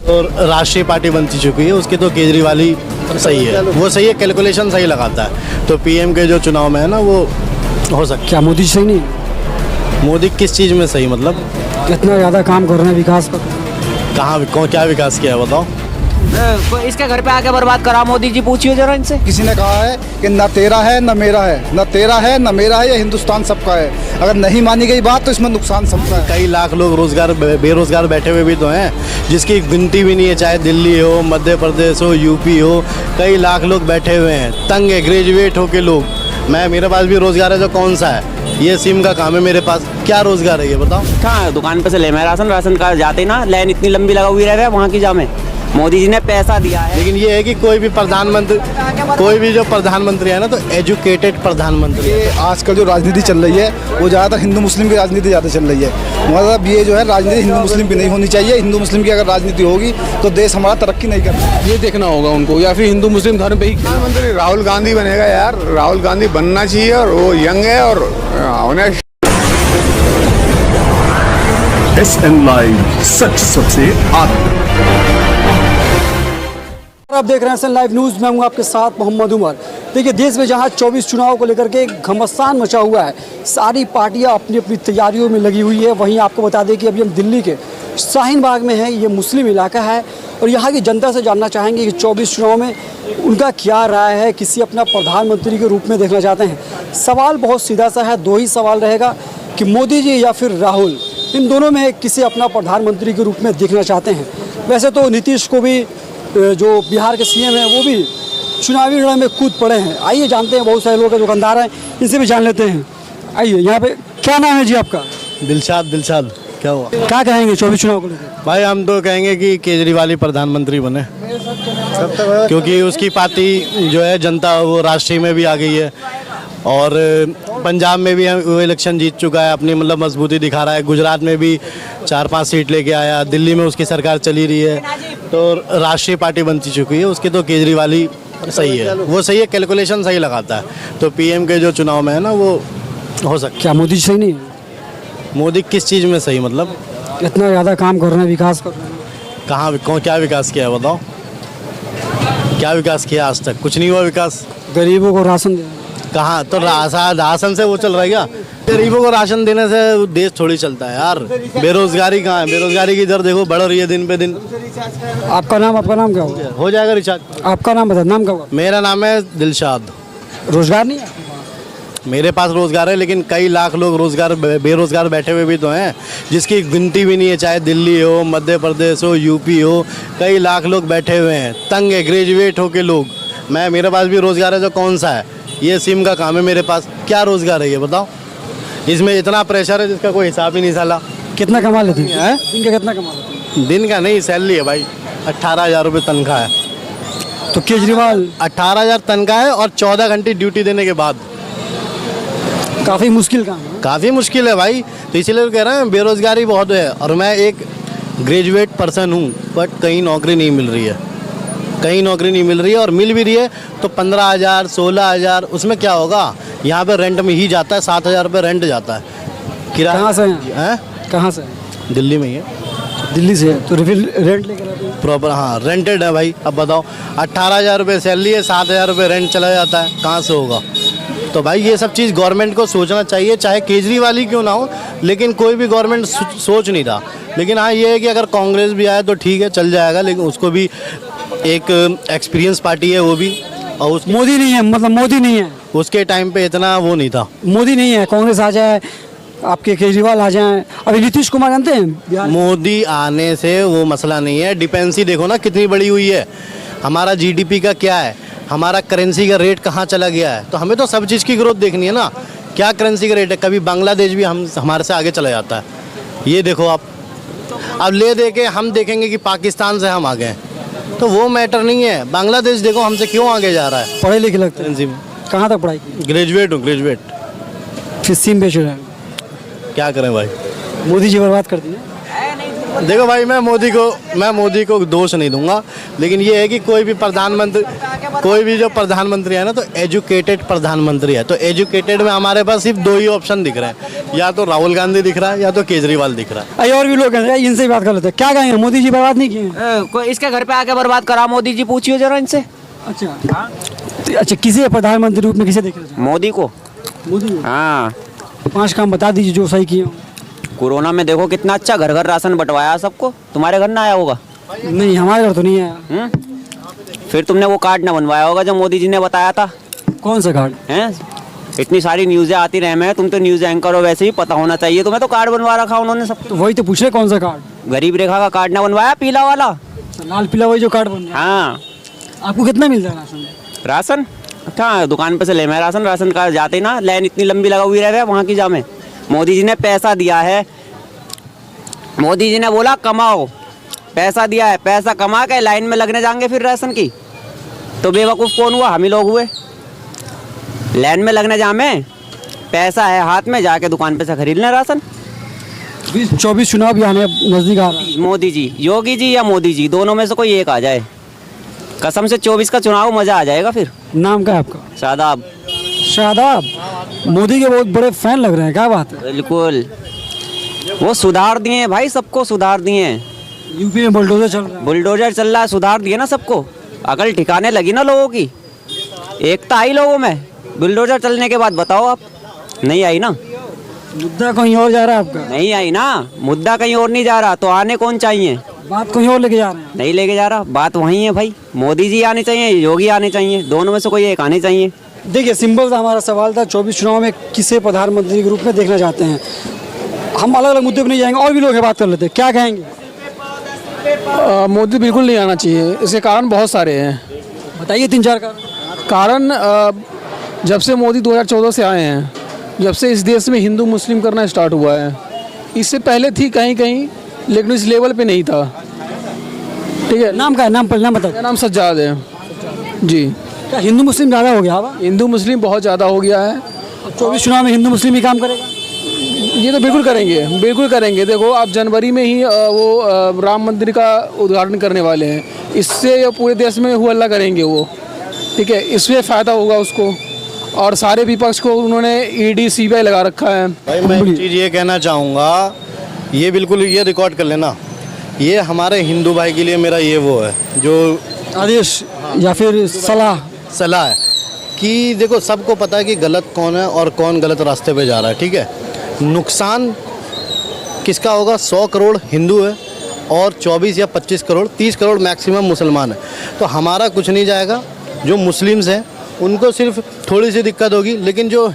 और राष्ट्रीय पार्टी बन चुकी है, उसके तो केजरीवाल ही सही है, वो सही है, कैलकुलेशन सही लगाता है। तो पीएम के जो चुनाव में है ना, वो हो सकता क्या मोदी जी सही नहीं है? है। मोदी किस चीज़ में सही, मतलब इतना ज़्यादा काम कर रहे हैं विकास का। कहाँ क्या विकास किया है बताओ। इसके घर पे आके बर्बाद करा मोदी जी, पूछिए जरा इनसे। किसी ने कहा है कि न तेरा है न मेरा है, न तेरा है न मेरा है, ये हिंदुस्तान सबका है। अगर नहीं मानी गई बात तो इसमें नुकसान सबका है। कई लाख लोग बेरोजगार बैठे हुए भी तो हैं, जिसकी गिनती भी नहीं है, चाहे दिल्ली हो, मध्य प्रदेश हो, यूपी हो, कई लाख लोग बैठे हुए हैं, तंग है, ग्रेजुएट हो के लोग। मेरे पास भी रोजगार है, तो कौन सा है, ये सिम का काम है मेरे पास, क्या रोजगार है ये बताओ। कहाँ दुकान पे से ले मैं राशन कार्ड जाते ना, लाइन इतनी लंबी लगा हुई रह रहा है वहाँ की जामे। मोदी जी ने पैसा दिया है। लेकिन ये है कि कोई भी जो प्रधानमंत्री है ना, तो एजुकेटेड प्रधानमंत्री है। ये आजकल जो राजनीति चल रही है वो ज़्यादातर हिंदू मुस्लिम की राजनीति ज़्यादा चल रही है। मतलब ये जो है राजनीति हिंदू मुस्लिम की नहीं होनी चाहिए। हिंदू मुस्लिम की अगर राजनीति होगी तो देश हमारा तरक्की नहीं करता। ये देखना होगा उनको, या फिर हिंदू मुस्लिम धर्म पे ही। प्रधानमंत्री राहुल गांधी बनेगा यार, राहुल गांधी बनना चाहिए, और वो यंग है और ऑनेस्ट। SN लाइव, सच सबसे आगे। आप देख रहे हैं SN लाइव न्यूज़, मैं हूं आपके साथ मोहम्मद उमर। देखिए, देश में जहां 24 चुनाव को लेकर के घमासान मचा हुआ है, सारी पार्टियां अपनी अपनी तैयारियों में लगी हुई है। वहीं आपको बता दें कि अभी हम दिल्ली के शाहीन बाग में हैं, ये मुस्लिम इलाका है, और यहाँ की जनता से जानना चाहेंगे कि 24 चुनाव में उनका क्या राय है, किसी अपना प्रधानमंत्री के रूप में देखना चाहते हैं। सवाल बहुत सीधा सा है, दो ही सवाल रहेगा कि मोदी जी या फिर राहुल, इन दोनों में किसी अपना प्रधानमंत्री के रूप में देखना चाहते हैं। वैसे तो नीतीश को भी, जो बिहार के सीएम हैं, वो भी चुनावी लड़ाई में कूद पड़े हैं। आइए जानते हैं, बहुत सारे लोग हैं दुकानदार हैं, इनसे भी जान लेते हैं। आइए, यहाँ पे क्या नाम है जी आपका? दिलशाद। क्या हुआ? क्या कहेंगे 24 चुनाव को लेकर? भाई हम तो कहेंगे कि केजरीवाल ही प्रधानमंत्री बने, क्योंकि उसकी पार्टी जो है जनता, वो राष्ट्रीय में भी आ गई है, और पंजाब में भी वो इलेक्शन जीत चुका है, अपनी मतलब मजबूती दिखा रहा है। गुजरात में भी 4-5 सीट लेके आया, दिल्ली में उसकी सरकार चली रही है, तो राष्ट्रीय पार्टी बन चुकी है, उसके तो केजरीवाल ही सही है, वो सही है, कैलकुलेशन सही लगाता है। तो पीएम के जो चुनाव में है ना, वो हो सकता है। क्या मोदी जी सही नहीं है? मोदी किस चीज़ में सही, मतलब इतना ज़्यादा काम कर रहे हैं, विकास कर रहे हैं। क्या विकास किया है बताओ, क्या विकास किया? आज तक कुछ नहीं हुआ विकास। गरीबों को राशन दे, कहाँ? तो राशन से वो चल रहा है क्या? गरीबों को राशन देने से देश थोड़ी चलता है यार। बेरोजगारी कहाँ है? बेरोजगारी की दर देखो बढ़ रही है दिन पे दिन। आपका नाम क्या होगा? हो जाएगा रिचार्ज। आपका नाम बता, नाम क्या होगा? मेरा नाम है दिलशाद। रोजगार नहीं है? मेरे पास रोजगार है, लेकिन कई लाख लोग बेरोजगार बैठे हुए भी तो हैं, जिसकी गिनती भी नहीं है, चाहे दिल्ली हो, मध्य प्रदेश हो, यूपी हो, कई लाख लोग बैठे हुए हैं, तंग है, ग्रेजुएट हो के लोग। मेरे पास भी रोजगार है, तो कौन सा है, ये सिम का काम है मेरे पास, क्या रोजगार है ये बताओ। इसमें इतना प्रेशर है जिसका कोई हिसाब ही नहीं साला। कितना कमा लेते हैं? दिन का कितना कमा लेते हैं? दिन का नहीं, सैलरी है भाई, 18,000 रुपये तनख्वाह है। तो केजरीवाल 18,000 तनख्वाह है, और 14 घंटे ड्यूटी देने के बाद। काफ़ी मुश्किल काम है। काफ़ी मुश्किल है भाई, तो इसीलिए तो कह रहे हैं बेरोजगारी बहुत है। और मैं एक ग्रेजुएट पर्सन हूँ, बट कहीं नौकरी नहीं मिल रही है, और मिल भी रही है तो 15,000 16,000, उसमें क्या होगा? यहाँ पे रेंट में ही जाता है, 7,000 रुपये रेंट जाता है किराया। कहाँ से हैं? कहाँ से? दिल्ली में ही है। दिल्ली से है, तो रेंट लेकर आते हैं प्रॉपर? हाँ, रेंटेड है भाई। अब बताओ, 18,000 रुपये सैलरी है, 7,000 रुपये रेंट चला जाता है, कहाँ से होगा? तो भाई ये सब चीज़ गवर्नमेंट को सोचना चाहिए, चाहे केजरीवाल ही क्यों ना हो, लेकिन कोई भी गवर्नमेंट सोच नहीं रहा। लेकिन हाँ, ये है कि अगर कांग्रेस भी आए तो ठीक है, चल जाएगा, लेकिन उसको भी एक एक्सपीरियंस पार्टी है वो भी, और उस मोदी नहीं है, मतलब मोदी नहीं है, उसके टाइम पे इतना वो नहीं था। मोदी नहीं है, कांग्रेस आ जाए, आपके केजरीवाल आ जाएं। अभी नीतीश कुमार जानते हैं? मोदी आने से वो मसला नहीं है, डिपेंसी देखो ना कितनी बड़ी हुई है, हमारा जीडीपी का क्या है, हमारा करेंसी का रेट कहाँ चला गया है। तो हमें तो सब चीज़ की ग्रोथ देखनी है ना, क्या करेंसी का रेट है। कभी बांग्लादेश भी हमारे से आगे चला जाता है, ये देखो आप। अब ले दे के हम देखेंगे कि पाकिस्तान से हम आगे हैं, तो वो मैटर नहीं है। बांग्लादेश देखो हमसे क्यों आगे जा रहा है। पढ़े लिखे लगते हैं? करेंसी में कहाँ तक पढ़ाई की? ग्रेजुएट हूँ, ग्रेजुएट। फिर सिम बेच रहे हैं, क्या करें भाई, मोदी जी बर्बाद कर दिए। देखो भाई, मैं मोदी को दोष नहीं दूंगा, लेकिन ये है कि कोई भी जो प्रधानमंत्री है ना, तो एजुकेटेड प्रधानमंत्री है। तो एजुकेटेड में हमारे पास सिर्फ दो ही ऑप्शन दिख रहे हैं, या तो राहुल गांधी दिख रहा है या तो केजरीवाल दिख रहा है। अरे और भी लोग हैं, इनसे ही बात कर लेते हैं। क्या कहेंगे, मोदी जी बर्बाद नहीं किए? कोई इसके घर पे आके बर्बाद करा मोदी जी, पूछिए जरा इनसे। अच्छा, किसे प्रधानमंत्री रूप में किसे देख रहे हैं? मोदी को। मोदी को। हाँ, 5 काम बता दीजिए जो सही किए हों। कोरोना में देखो कितना अच्छा घर घर राशन बंटवाया सबको। तुम्हारे घर ना आया होगा? नहीं, हमारे घर तो नहीं आया। फिर तुमने वो कार्ड ना बनवाया होगा जो मोदी जी ने बताया था। कौन सा कार्ड? हैं? इतनी सारी न्यूज़ें आती रहे हैं, तुम तो न्यूज़ एंकर हो, वैसे ही पता होना चाहिए तुम्हें। तो कार्ड बनवा रखा उन्होंने सब। तो वही तो पूछ रहे, कौन सा कार्ड? गरीब रेखा का कार्ड ना बनवाया, पीला वाला। लाल पीला वही जो कार्ड बन रहा है। हाँ। आपको कितना मिल रहा है राशन? राशन अच्छा दुकान पे से ले मैं राशन कार्ड जाते ही ना लाइन इतनी लंबी लगा हुई रहे, वहाँ की जामे। मोदी जी ने पैसा दिया है, मोदी जी ने बोला कमाओ, पैसा दिया है, पैसा कमा के लाइन में लगने जाएंगे फिर राशन की। तो बेवकूफ़ कौन हुआ? हम ही लोग हुए। लाइन में लगने जामे, पैसा है हाथ में, जाके दुकान पे से खरीद लें राशन। 24 चुनाव भी आने नज़दीक आ रहा है। मोदी जी, योगी जी या मोदी जी, दोनों में से कोई एक आ जाए। कसम से 24 का चुनाव मज़ा आ जाएगा फिर। नाम क्या है आपका? शादाब। शादाब, मोदी के बहुत बड़े फैन लग रहे हैं, क्या बात है? बिल्कुल, वो सुधार दिए हैं भाई, सबको सुधार दिए हैं। यूपी में बुलडोजर चल रहा है। बुलडोजर चल रहा है, सुधार दिए ना सबको। अकल ठिकाने लगी ना लोगों की, एकता आई लोगों में। बुलडोजर चलने के बाद बताओ आप, नहीं आई ना। मुद्दा कहीं और जा रहा है आपका? नहीं आई ना, मुद्दा कहीं और नहीं जा रहा, तो आने कौन चाहिए? बात कहीं और लेके जा रहे हैं। नहीं लेके जा रहा, बात वही है भाई। मोदी जी आने चाहिए, योगी आने चाहिए, दोनों में से कोई एक आने चाहिए। देखिए, सिंपल सा हमारा सवाल था, 24 चुनाव में किसे प्रधानमंत्री के रूप में देखना चाहते हैं? हम अलग अलग मुद्दे पर नहीं जाएंगे, और भी लोग हैं, बात कर लेते हैं। क्या कहेंगे? मोदी बिल्कुल नहीं आना चाहिए। इसके कारण बहुत सारे हैं। बताइए 3-4 कारण जब से मोदी 2014 से आए हैं, जब से इस देश में हिंदू मुस्लिम करना स्टार्ट हुआ है, इससे पहले थी कहीं कहीं, लेकिन इस लेवल पे नहीं था। ठीक है। नाम का है, नाम बताइए। मेरा नाम सज्जाद है जी। क्या हिंदू मुस्लिम ज़्यादा हो गया? हिंदू मुस्लिम बहुत ज़्यादा हो गया है। 24 चुनाव में हिंदू मुस्लिम ही काम करेगा? ये तो बिल्कुल करेंगे, बिल्कुल करेंगे। देखो आप जनवरी में ही वो राम मंदिर का उद्घाटन करने वाले हैं। इससे पूरे देश में हल्ला करेंगे वो। ठीक है, इसमें फ़ायदा होगा उसको। और सारे विपक्ष को उन्होंने ED CBI लगा रखा है। भाई मैं एक चीज़ ये कहना चाहूँगा, ये बिल्कुल ये रिकॉर्ड कर लेना, ये हमारे हिंदू भाई के लिए मेरा ये वो है जो आदेश या फिर सलाह है कि देखो, सबको पता है कि गलत कौन है और कौन गलत रास्ते पे जा रहा है। ठीक है, नुकसान किसका होगा? 100 करोड़ हिंदू है और 24 या 25 करोड़, 30 करोड़ मैक्सिमम मुसलमान है। तो हमारा कुछ नहीं जाएगा। जो मुस्लिम्स हैं उनको सिर्फ थोड़ी सी दिक्कत होगी, लेकिन जो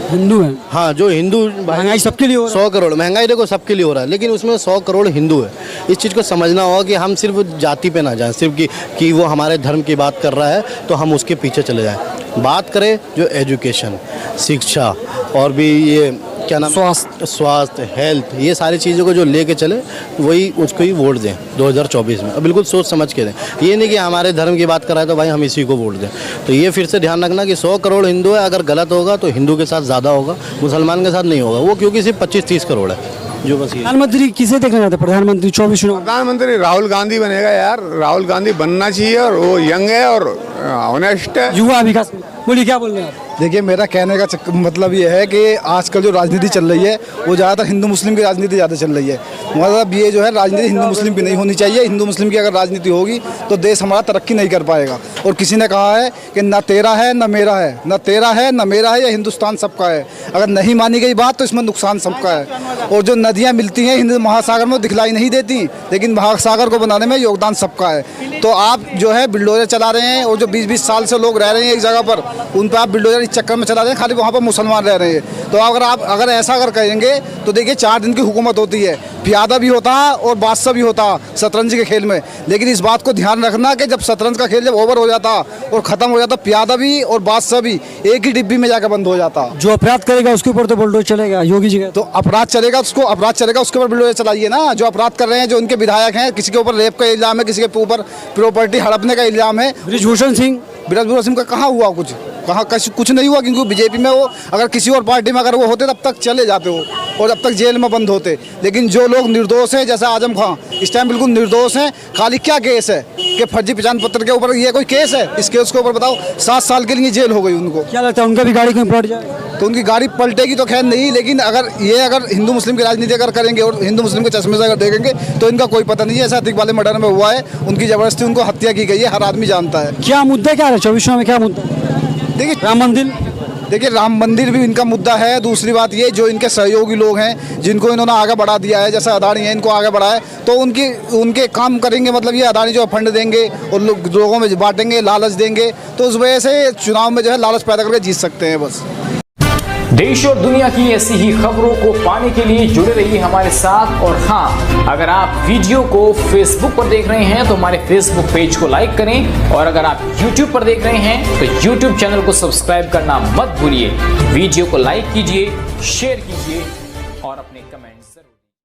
हिंदू हैं, हाँ, जो हिंदू महंगाई सबके लिए हो रहा 100 करोड़ महंगाई देखो सबके लिए हो रहा है, लेकिन उसमें 100 करोड़ हिंदू है। इस चीज़ को समझना होगा कि हम सिर्फ जाति पे ना जाएं, सिर्फ कि वो हमारे धर्म की बात कर रहा है तो हम उसके पीछे चले जाएं। बात करें जो एजुकेशन, शिक्षा और भी ये क्या नाम, स्वास्थ्य, हेल्थ, ये सारी चीज़ों को जो लेके चले, वही उसको ही वोट दें 2024 में। बिल्कुल सोच समझ के दें। ये नहीं कि हमारे धर्म की बात कर रहा है तो भाई हम इसी को वोट दें। तो ये फिर से ध्यान रखना कि 100 करोड़ हिंदू है, अगर गलत होगा तो हिंदू के साथ ज़्यादा होगा, मुसलमान के साथ नहीं होगा वो, क्योंकि सिर्फ 25-30 करोड़ है जो बस। प्रधानमंत्री किसे देखना चाहते हैं? प्रधानमंत्री 24 चुनाव? प्रधानमंत्री राहुल गांधी बनेगा यार, राहुल गांधी बनना चाहिए। और वो यंग है और ऑनेस्ट है। युवा विकास। बोलिए, क्या बोल रहे हैं आप? देखिए, मेरा कहने का मतलब ये है कि आजकल जो राजनीति चल रही है वो ज़्यादातर हिंदू मुस्लिम की राजनीति ज़्यादा चल रही है। मतलब ये जो है राजनीति हिंदू मुस्लिम की नहीं होनी चाहिए। हिंदू मुस्लिम की अगर राजनीति होगी तो देश हमारा तरक्की नहीं कर पाएगा। और किसी ने कहा है कि न तेरा है न मेरा है, न तेरा है न मेरा है, या हिंदुस्तान सबका है। अगर नहीं मानी गई बात तो इसमें नुकसान सबका है। और जो नदियाँ मिलती हैं हिंद महासागर में दिखलाई नहीं देती, लेकिन महासागर को बनाने में योगदान सबका है। तो आप जो है बुलडोजर चला रहे हैं, और जो 20-20 साल से लोग रह रहे हैं एक जगह पर, उन पर आप बुलडोजर इस चक्कर में चला रहे हैं, खाली वहाँ पर मुसलमान रह रहे हैं। तो अगर ऐसा अगर कहेंगे तो देखिए 4 दिन की हुकूमत होती है, प्यादा भी होता है और बादशाह भी होता है शतरंज के खेल में। लेकिन इस बात को ध्यान रखना कि जब शतरंज का खेल जब ओवर हो जाता और ख़त्म हो जाता, प्यादा भी और बादशाह भी एक ही डिब्बी में जाकर बंद हो जाता। जो अपराध करेगा उसके ऊपर तो बुलडोजर चलेगा, योगी जी का। तो अपराध चलेगा उसको, अपराध चलेगा उसके ऊपर बुलडोजर चलाइए ना। जो अपराध कर रहे हैं, जो उनके विधायक हैं, किसी के ऊपर रेप का इल्ज़ाम है, किसी के ऊपर प्रॉपर्टी हड़पने का इल्ज़ाम है। बृजभूषण सिंह का कहाँ हुआ कुछ? कहाँ कुछ नहीं हुआ, क्योंकि बीजेपी में वो अगर किसी और पार्टी में अगर वो होते तब तक चले जाते हो और अब तक जेल में बंद होते। लेकिन जो लोग निर्दोष हैं, जैसा आजम खान इस टाइम बिल्कुल निर्दोष हैं। खाली क्या केस है कि फर्जी पहचान पत्र के ऊपर, ये कोई केस है? इस केस के ऊपर बताओ 7 साल के लिए जेल हो गई उनको। क्या लगता है उनका भी गाड़ी कहीं पलट जाए? तो उनकी गाड़ी पलटेगी तो खैर नहीं, लेकिन अगर हिंदू मुस्लिम की राजनीति अगर करेंगे और हिंदू मुस्लिम के चश्मे से अगर देखेंगे तो इनका कोई पता नहीं है। ऐसा अतिक वाले मर्डर में हुआ है, उनकी जबरदस्ती उनको हत्या की गई है, हर आदमी जानता है। क्या मुद्दा क्या है 24 में, क्या मुद्दा? देखिए राम मंदिर भी इनका मुद्दा है। दूसरी बात ये, जो इनके सहयोगी लोग हैं जिनको इन्होंने आगे बढ़ा दिया है, जैसे अदानी है, इनको आगे बढ़ाया, तो उनके काम करेंगे। मतलब ये अदानी जो फंड देंगे और लोगों में बांटेंगे, लालच देंगे, तो उस वजह से चुनाव में जो है लालच पैदा करके जीत सकते हैं बस। देश और दुनिया की ऐसी ही खबरों को पाने के लिए जुड़े रहिए हमारे साथ। और हाँ, अगर आप वीडियो को फेसबुक पर देख रहे हैं तो हमारे फेसबुक पेज को लाइक करें, और अगर आप यूट्यूब पर देख रहे हैं तो यूट्यूब चैनल को सब्सक्राइब करना मत भूलिए। वीडियो को लाइक कीजिए, शेयर कीजिए और अपने